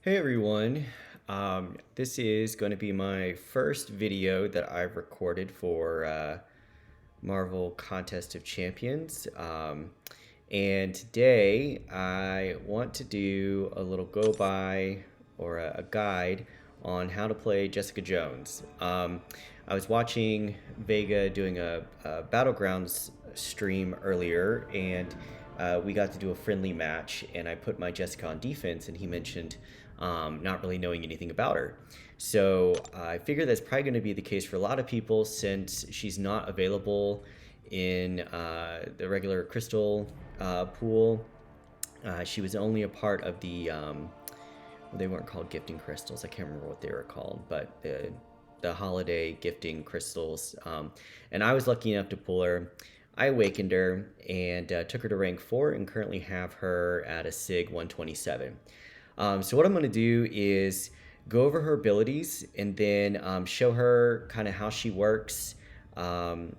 Hey everyone, this is going to be my first video that I've recorded for Marvel Contest of Champions. And today I want to do a little go by or a guide on how to play Jessica Jones. I was watching Vega doing a Battlegrounds stream earlier, and we got to do a friendly match, and I put my Jessica on defense, and he mentioned not really knowing anything about her. So I figure that's probably going to be the case for a lot of people since she's not available in the regular crystal pool. She was only a part of well, they weren't called gifting crystals. I can't remember what they were called, but the holiday gifting crystals. And I was lucky enough to pull her. I awakened her and took her to rank 4 and currently have her at a SIG 127. So what I'm going to do is go over her abilities and then show her kind of how she works. Um,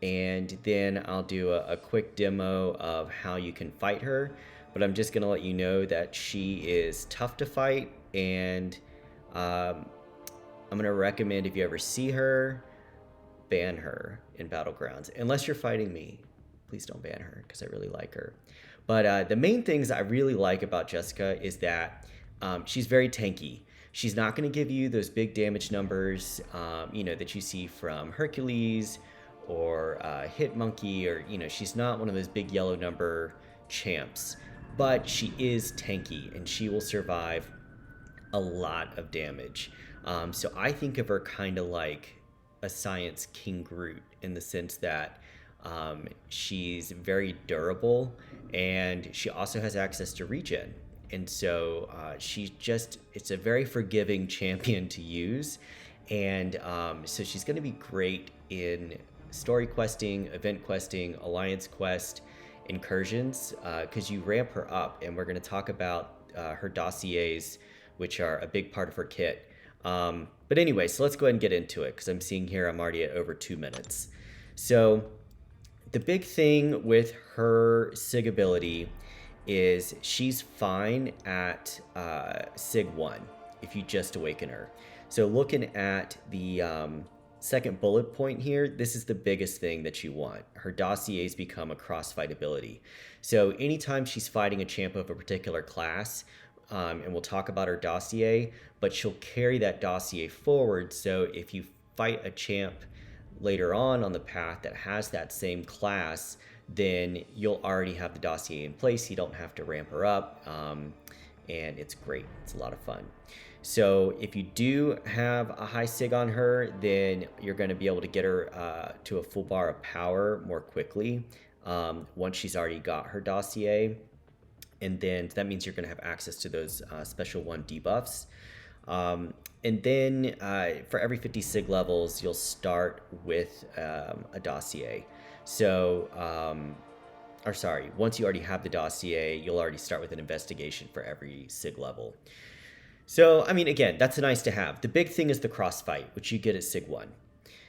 and then I'll do a quick demo of how you can fight her. But I'm just going to let you know that she is tough to fight, and um, I'm going to recommend if you ever see her, ban her in Battlegrounds. Unless you're fighting me, please don't ban her because I really like her. But the main things I really like about Jessica is that she's very tanky. She's not going to give you those big damage numbers, that you see from Hercules or Hitmonkey, or she's not one of those big yellow number champs. But she is tanky, and she will survive a lot of damage. So I think of her kind of like a science King Groot in the sense that she's very durable, and she also has access to regen. And so it's a very forgiving champion to use. And so she's going to be great in story questing, event questing, alliance quest, incursions, because you ramp her up. And we're going to talk about her dossiers, which are a big part of her kit. But anyway, so let's go ahead and get into it because I'm seeing here I'm already at over 2 minutes. So the big thing with her SIG ability is she's fine at SIG 1 if you just awaken her. So looking at the second bullet point here, this is the biggest thing that you want. Her dossiers become a crossfight ability. So anytime she's fighting a champ of a particular class, and we'll talk about her dossier, but she'll carry that dossier forward. So if you fight a champ later on the path that has that same class, then you'll already have the dossier in place. You don't have to ramp her up, and it's great. It's a lot of fun. So if you do have a high SIG on her, then you're going to be able to get her to a full bar of power more quickly once she's already got her dossier. And then that means you're going to have access to those special 1 debuffs. And then for every 50 SIG levels, you'll start with a dossier. So, once you already have the dossier, you'll already start with an investigation for every SIG level. So, I mean, again, that's nice to have. The big thing is the crossfight, which you get at SIG 1.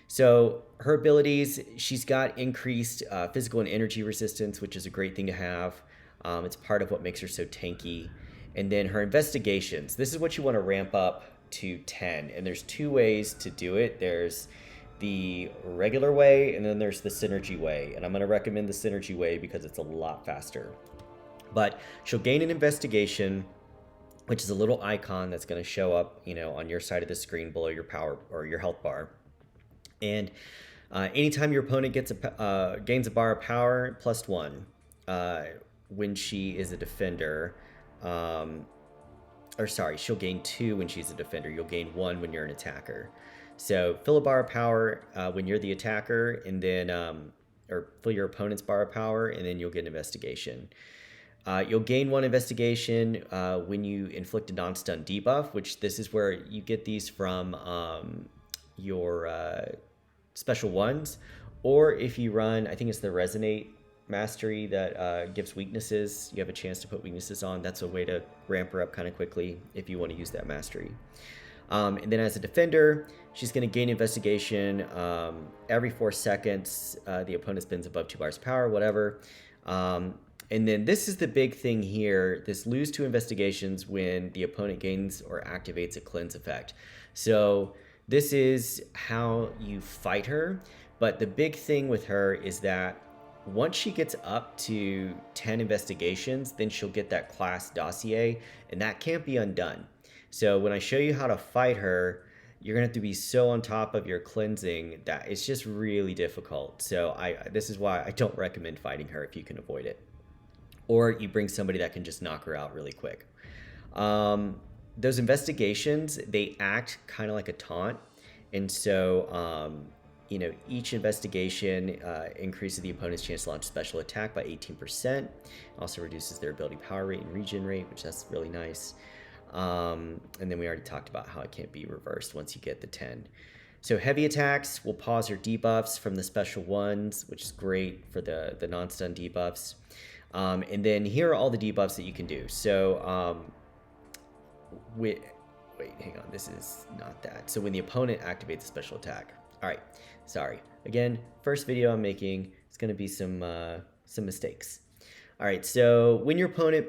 So her abilities, she's got increased physical and energy resistance, which is a great thing to have. It's part of what makes her so tanky. And then her investigations. This is what you want to ramp up to 10. And there's 2 ways to do it. There's the regular way, and then there's the synergy way. And I'm going to recommend the synergy way because it's a lot faster. But she'll gain an investigation, which is a little icon that's going to show up, on your side of the screen below your power or your health bar. And anytime your opponent gains a bar of power, +1 when she is a defender. She'll gain 2 when she's a defender. You'll gain 1 when you're an attacker. So fill a bar of power when you're the attacker, and then or fill your opponent's bar of power, and then you'll get an investigation. You'll gain 1 investigation when you inflict a non-stun debuff, which this is where you get these from your special ones, or if you run, I think it's the Resonate mastery that gives weaknesses. You have a chance to put weaknesses on. That's a way to ramp her up kind of quickly if you want to use that mastery. And then as a defender, she's going to gain investigation every 4 seconds. The opponent spends above 2 bars of power, whatever. And then this is the big thing here, this lose to investigations when the opponent gains or activates a cleanse effect. So this is how you fight her, but the big thing with her is that once she gets up to 10 investigations, then she'll get that class dossier, and that can't be undone. So when I show you how to fight her, you're gonna have to be so on top of your cleansing that it's just really difficult. So this is why I don't recommend fighting her if you can avoid it. Or you bring somebody that can just knock her out really quick. Those investigations, they act kind of like a taunt. And so, each investigation increases the opponent's chance to launch special attack by 18%. Also reduces their ability power rate and regen rate, which that's really nice. And then we already talked about how it can't be reversed once you get the 10. So heavy attacks will pause your debuffs from the special ones, which is great for the non-stun debuffs. And then here are all the debuffs that you can do. So wait, hang on, this is not that. So when the opponent activates a special attack. All right, sorry. Again, first video I'm making, it's gonna be some mistakes. All right, so when your opponent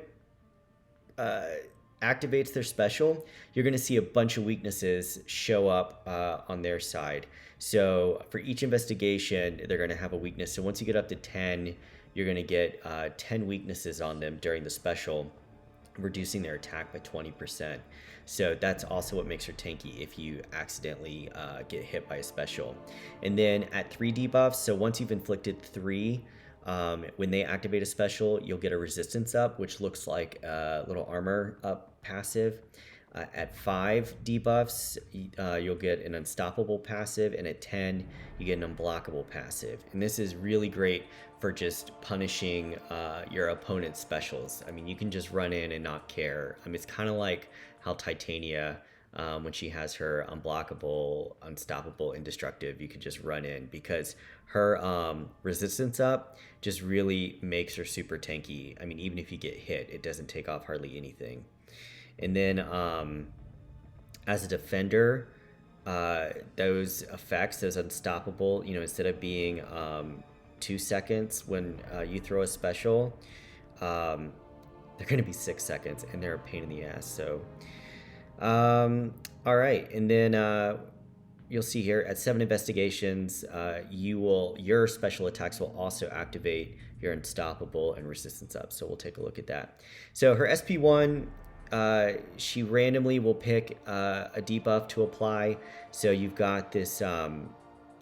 activates their special, you're going to see a bunch of weaknesses show up on their side. So for each investigation, they're going to have a weakness. So once you get up to 10, you're going to get 10 weaknesses on them during the special, reducing their attack by 20%. So that's also what makes her tanky if you accidentally get hit by a special. And then at 3 debuffs, so once you've inflicted 3, when they activate a special, you'll get a resistance up, which looks like a little armor up passive. At 5 debuffs, you'll get an unstoppable passive, and at 10, you get an unblockable passive. And this is really great for just punishing your opponent's specials. I mean, you can just run in and not care. I mean, it's kind of like how Titania, when she has her unblockable, unstoppable, indestructible, you can just run in because her resistance up just really makes her super tanky. I mean, even if you get hit, it doesn't take off hardly anything. And then as a defender, those effects, those unstoppable, instead of being 2 seconds when you throw a special, they're going to be 6 seconds, and they're a pain in the ass. So, all right. And then you'll see here at 7 investigations, your special attacks will also activate your unstoppable and resistance up. So we'll take a look at that. So her SP1, she randomly will pick a debuff to apply. So you've got this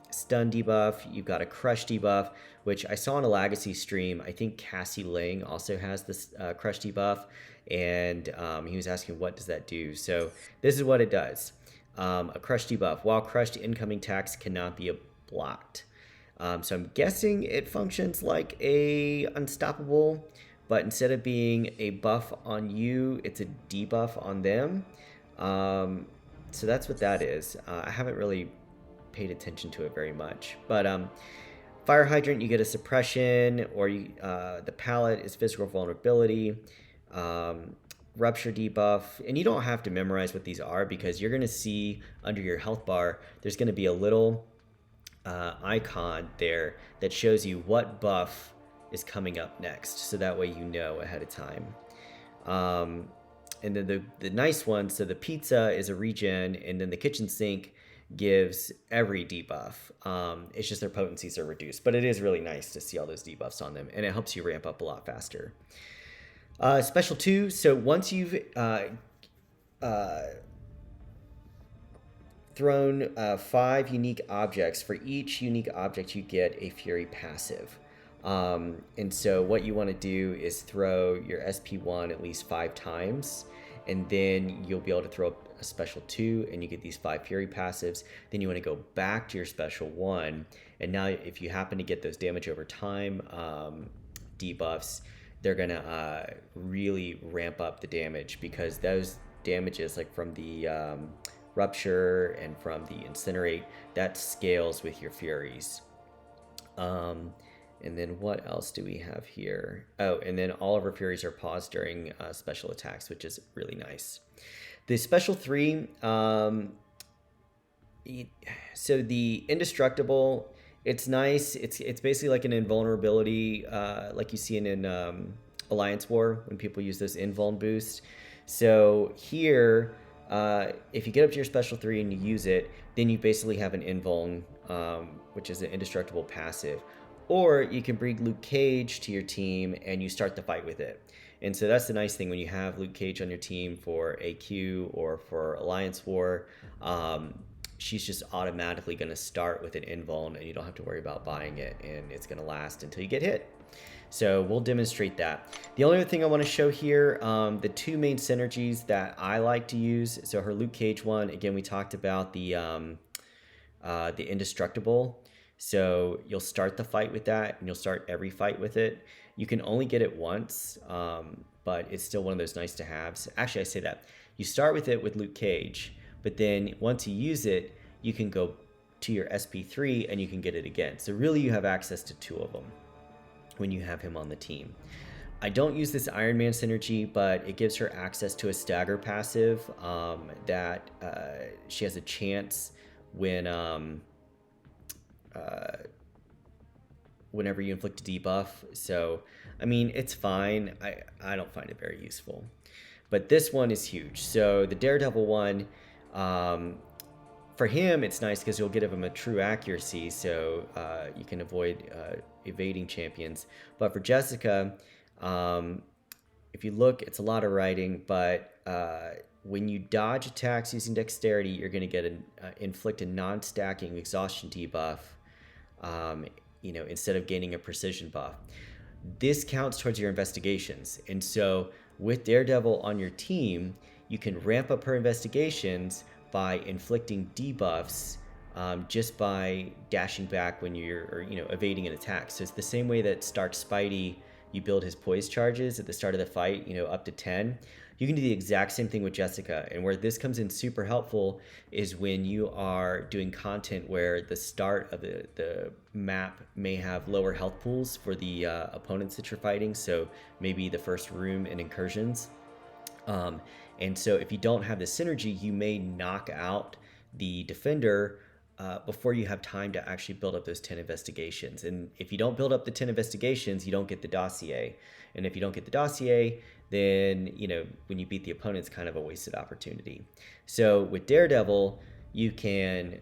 stun debuff, you've got a crush debuff, which I saw in a Legacy stream. I think Cassie Lang also has this crush debuff, and he was asking what does that do. So this is what it does. A crush debuff. While crushed, incoming attacks cannot be blocked. So I'm guessing it functions like a unstoppable, but instead of being a buff on you, it's a debuff on them. So that's what that is. I haven't really paid attention to it very much. But Fire Hydrant, you get a suppression, or the palette is physical vulnerability. Rupture debuff, and you don't have to memorize what these are because you're going to see under your health bar, there's going to be a little icon there that shows you what buff is coming up next, so that way you know ahead of time. And then the nice one, so the pizza is a regen, and then the kitchen sink gives every debuff. It's just their potencies are reduced, but it is really nice to see all those debuffs on them, and it helps you ramp up a lot faster. Special 2, so once you've thrown 5 unique objects, for each unique object you get a Fury passive. And so what you want to do is throw your SP1 at least 5 times, and then you'll be able to throw up a special 2, and you get these 5 Fury passives. Then you want to go back to your special 1, and now if you happen to get those damage over time debuffs, they're going to really ramp up the damage, because those damages, like from the Rupture and from the Incinerate, that scales with your Furies. And then what else do we have here? Oh, and then all of our Furies are paused during special attacks, which is really nice. The special 3, so the Indestructible, it's nice. It's basically like an invulnerability, like you see in Alliance War when people use those invuln boost. So here, if you get up to your special 3 and you use it, then you basically have an invuln, which is an indestructible passive. Or you can bring Luke Cage to your team and you start the fight with it. And so that's the nice thing when you have Luke Cage on your team for AQ or for Alliance War. She's just automatically going to start with an invuln, and you don't have to worry about buying it, and it's going to last until you get hit. So we'll demonstrate that. The only other thing I want to show here, the 2 main synergies that I like to use. So her Luke Cage one, again, we talked about the indestructible. So you'll start the fight with that, and you'll start every fight with it. You can only get it once, but it's still one of those nice to haves. Actually, I say that. You start with it with Luke Cage, but then once you use it, you can go to your SP3 and you can get it again. So really you have access to 2 of them when you have him on the team. I don't use this Iron Man synergy, but it gives her access to a stagger passive that she has a chance when whenever you inflict a debuff. So, I mean, it's fine. I don't find it very useful. But this one is huge. So the Daredevil one, for him, it's nice because you'll get him a true accuracy, so you can avoid evading champions. But for Jessica, if you look, it's a lot of writing, but when you dodge attacks using dexterity, you're going to get an inflict a non-stacking exhaustion debuff, instead of gaining a precision buff. This counts towards your investigations, and so with Daredevil on your team, you can ramp up her investigations by inflicting debuffs just by dashing back when you're evading an attack. So it's the same way that Stark Spidey, you build his poise charges at the start of the fight, up to 10. You can do the exact same thing with Jessica. And where this comes in super helpful is when you are doing content where the start of the map may have lower health pools for the opponents that you're fighting. So maybe the first room in incursions. And so if you don't have the synergy, you may knock out the defender before you have time to actually build up those 10 investigations. And if you don't build up the 10 investigations, you don't get the dossier. And if you don't get the dossier, then, when you beat the opponent, it's kind of a wasted opportunity. So with Daredevil, you can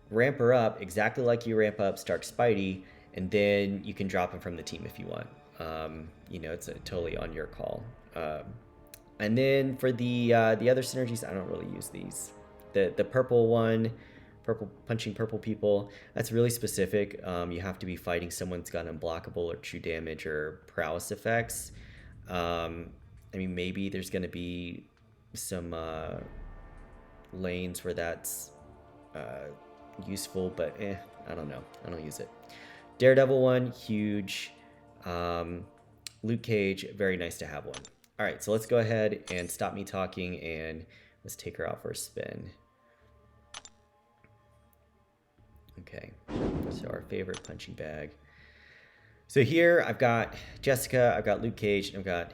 ramp her up exactly like you ramp up Stark Spidey, and then you can drop him from the team if you want. It's totally on your call. And then for the other synergies, I don't really use these. The purple one, punching purple people, that's really specific. You have to be fighting someone that's got unblockable or true damage or prowess effects. Maybe there's going to be some lanes where that's useful, but I don't know. I don't use it. Daredevil one, huge. Luke Cage, very nice to have one. All right, so let's go ahead and stop me talking and let's take her out for a spin. Okay, so our favorite punching bag. So here I've got Jessica, I've got Luke Cage, and I've got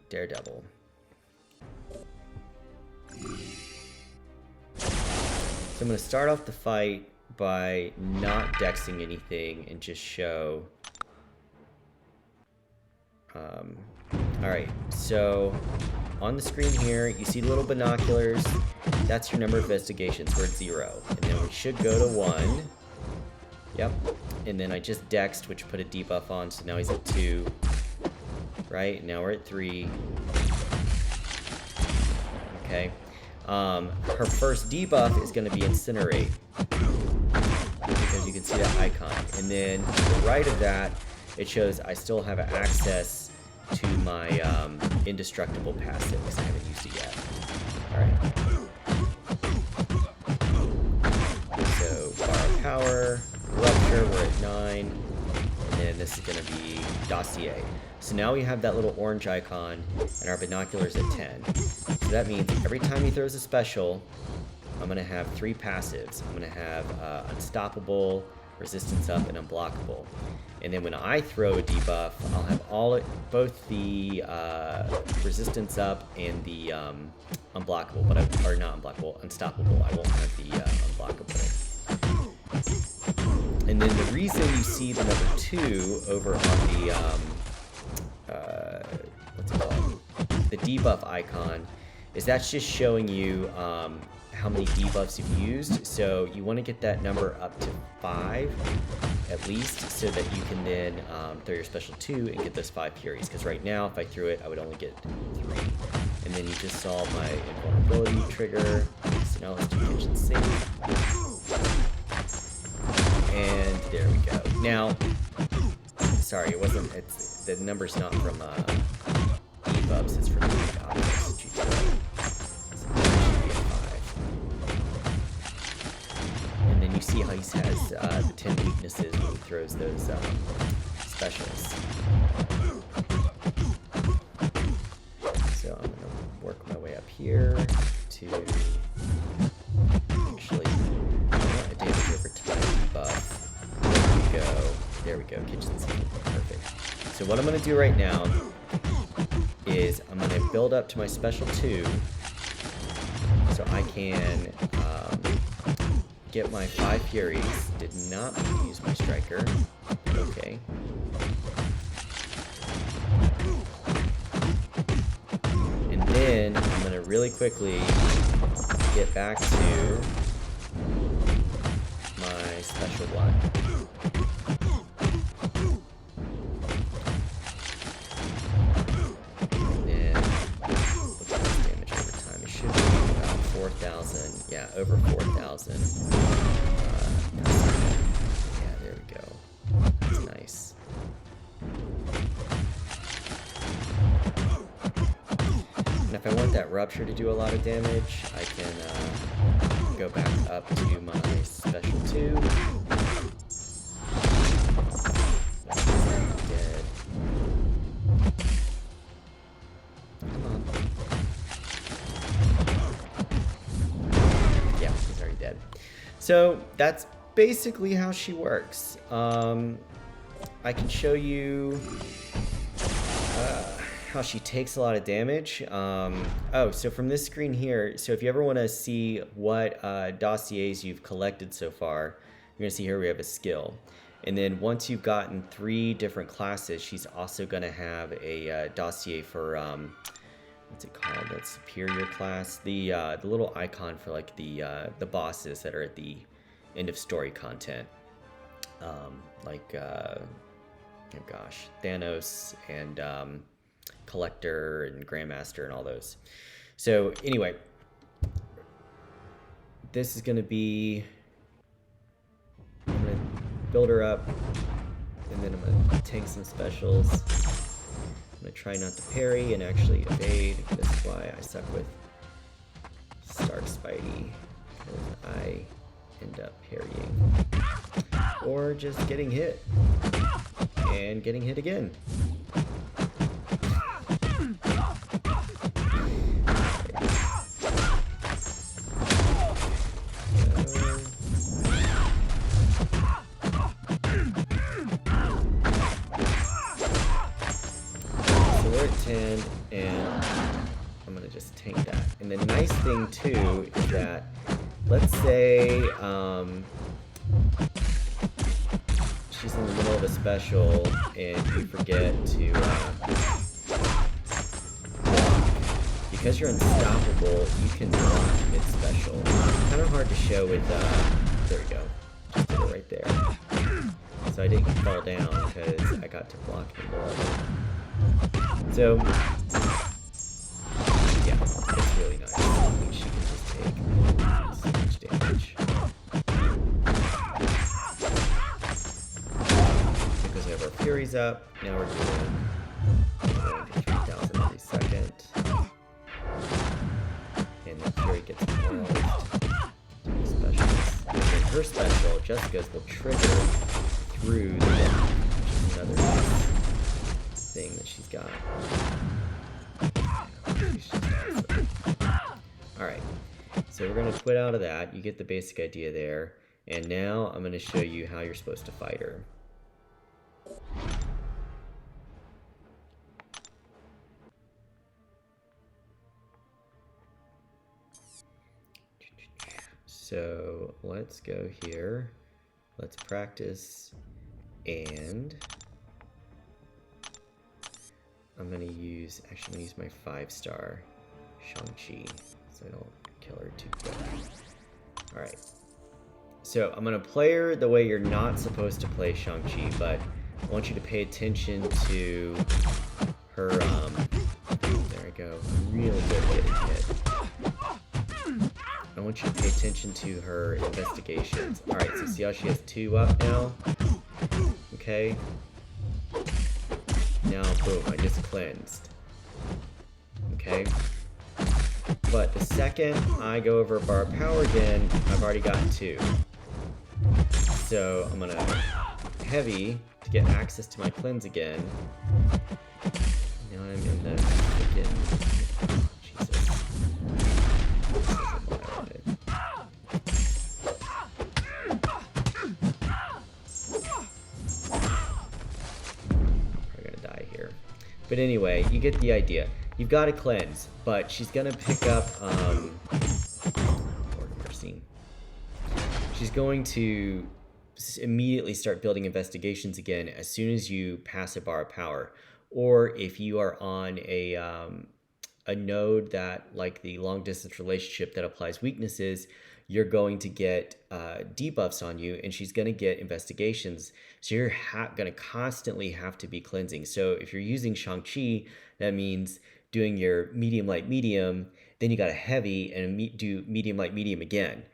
Daredevil. So I'm going to start off the fight by not dexing anything and just show. Alright, so on the screen here, you see the little binoculars. That's your number of investigations. We're at 0. And then we should go to 1. Yep. And then I just dexed, which put a debuff on, so now he's at 2. Right? Now we're at 3. Okay. Her first debuff is going to be Incinerate, because you can see that icon. And then to the right of that, it shows I still have access to my indestructible passive, because I haven't used it yet. Alright. So, Borrow Power, Rupture, we're at 9, and then this is going to be Dossier. So now we have that little orange icon, and our binoculars at 10. So that means every time he throws a special, I'm going to have 3 passives. I'm going to have Unstoppable, Resistance Up, and Unblockable. And then when I throw a debuff, I'll have both the Resistance Up and the Unblockable, or not Unblockable, Unstoppable. I won't have the Unblockable. And then the reason you see the number 2 over on the the debuff icon is that's just showing you how many debuffs you've used. So you want to get that number up to 5 at least, so that you can then throw your special 2 and get those 5 Furies. Because right now, if I threw it, I would only get 3. And then you just saw my invulnerability trigger. So now let's do kitchen sink. And there we go. Now, sorry, it wasn't. It's the number's not from debuffs. It's from the objects that you throw. So that should be a 5. And then you see how he has the 10 weaknesses when he throws those specials. So I'm gonna work my way up here to actually a damage over time debuff. There we go, kitchen sink, perfect. So what I'm gonna do right now is I'm gonna build up to my special 2 so I can get my 5 Furies. Did not use my striker. Okay. And then I'm gonna really quickly get back to my special 1. Yeah, over 4,000. Yeah, there we go. That's nice. And if I want that rupture to do a lot of damage, I can go back up to my special 2. Dead. Come on. Yeah, he's already dead. So that's basically how she works. I can show you how she takes a lot of damage. Oh, so from this screen here, so if you ever want to see what dossiers you've collected so far, you're going to see here we have a skill. And then once you've gotten 3 different classes, she's also going to have a dossier for, what's it called? That superior class. The little icon for like the bosses that are at the end of story content. Like, oh gosh, Thanos and Collector and Grandmaster and all those. So anyway, this is going to be, I'm going to build her up, and then I'm going to tank some specials. I'm going to try not to parry and actually evade. This is why I suck with Stark Spidey, because I end up parrying. Or just getting hit. And getting hit again. And I'm gonna just tank that. And the nice thing too is that, let's say she's in the middle of a special and you forget to block. Because you're unstoppable, you can block mid-special. Kind of hard to show with, there we go, just did it right there. So I didn't fall down because I got to block the middle of it. So, yeah, it's really nice. She can just take so much damage. Because we have our Furies up, now we're doing 3,000 every second. And the Fury gets paralyzed. Specials. And then her special, Jessica's, will trigger through the wall, which is another nice thing that she's got. Alright, so we're going to quit out of that. You get the basic idea there. And now I'm going to show you how you're supposed to fight her. So let's go here. Let's practice. And I'm gonna use, actually I'm gonna use my 5-star Shang-Chi so I don't kill her too quick. Alright. So I'm gonna play her the way you're not supposed to play Shang-Chi, but I want you to pay attention to her, there we go, really good at getting hit. I want you to pay attention to her investigations. Alright, so see how she has 2 up now? Okay. Now, boom, I just cleansed. Okay. But the second I go over bar power again, I've already gotten 2. So I'm gonna heavy to get access to my cleanse again. Now I'm in the freaking... Jesus. This isn't what I wanted. Probably gonna die here. But anyway, you get the idea. You've got to cleanse, but she's gonna pick up, Lord of mercy. She's going to immediately start building investigations again as soon as you pass a bar of power. Or if you are on a node that, like the long distance relationship that applies weaknesses, you're going to get debuffs on you, and she's going to get investigations. So you're going to constantly have to be cleansing. So if you're using Shang-Chi, that means doing your medium, light, medium, then you got a heavy and do medium, light, medium again,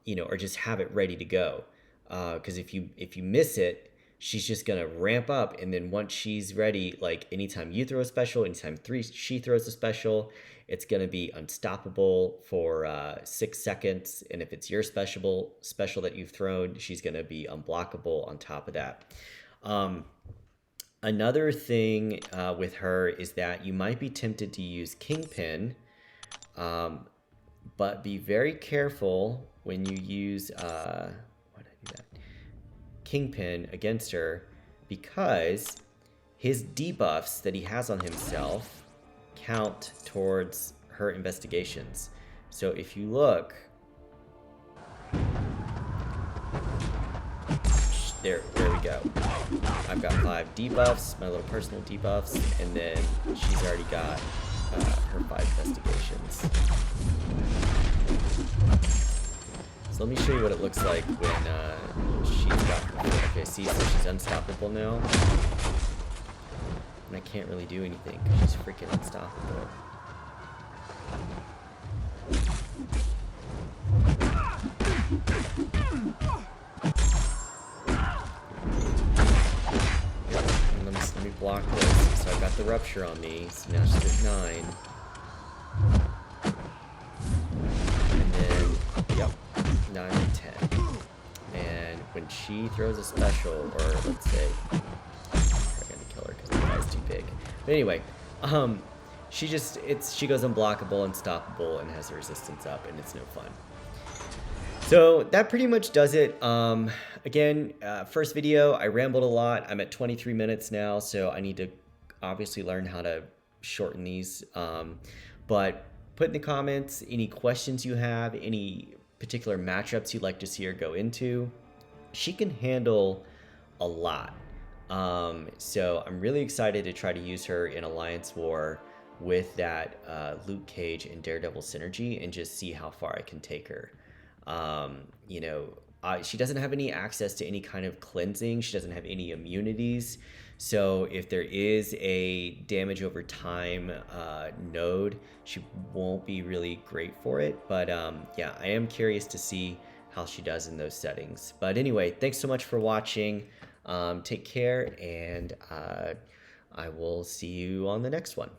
you know, or just have it ready to go. Because if you miss it, she's just gonna ramp up, and then once she's ready, like anytime you throw a special, anytime she throws a special, it's gonna be unstoppable for 6 seconds. And if it's your special that you've thrown, she's gonna be unblockable on top of that. Another thing with her is that you might be tempted to use Kingpin, but be very careful when you use Kingpin against her, because his debuffs that he has on himself count towards her investigations. So if you look, there we go. I've got 5 debuffs, my little personal debuffs, and then she's already got her 5 investigations. So let me show you what it looks like when she's got her. Okay, see, so she's unstoppable now. And I can't really do anything because she's freaking unstoppable. Let me block this. So I've got the rupture on me, so now she's at 9. And then, yep, 9 and 10. And when she throws a special, or let's say, I'm gonna kill her because the guy's too big. But anyway, she goes unblockable, unstoppable, and has the resistance up, and it's no fun. So that pretty much does it. Again, first video, I rambled a lot. I'm at 23 minutes now, so I need to obviously learn how to shorten these. But put in the comments any questions you have, any particular matchups you'd like to see her go into. She can handle a lot. So I'm really excited to try to use her in Alliance War with that Luke Cage and Daredevil synergy and just see how far I can take her. You know, she doesn't have any access to any kind of cleansing. She doesn't have any immunities. So if there is a damage over time node, she won't be really great for it. But yeah, I am curious to see how she does in those settings. But anyway, thanks so much for watching. Take care, and I will see you on the next one.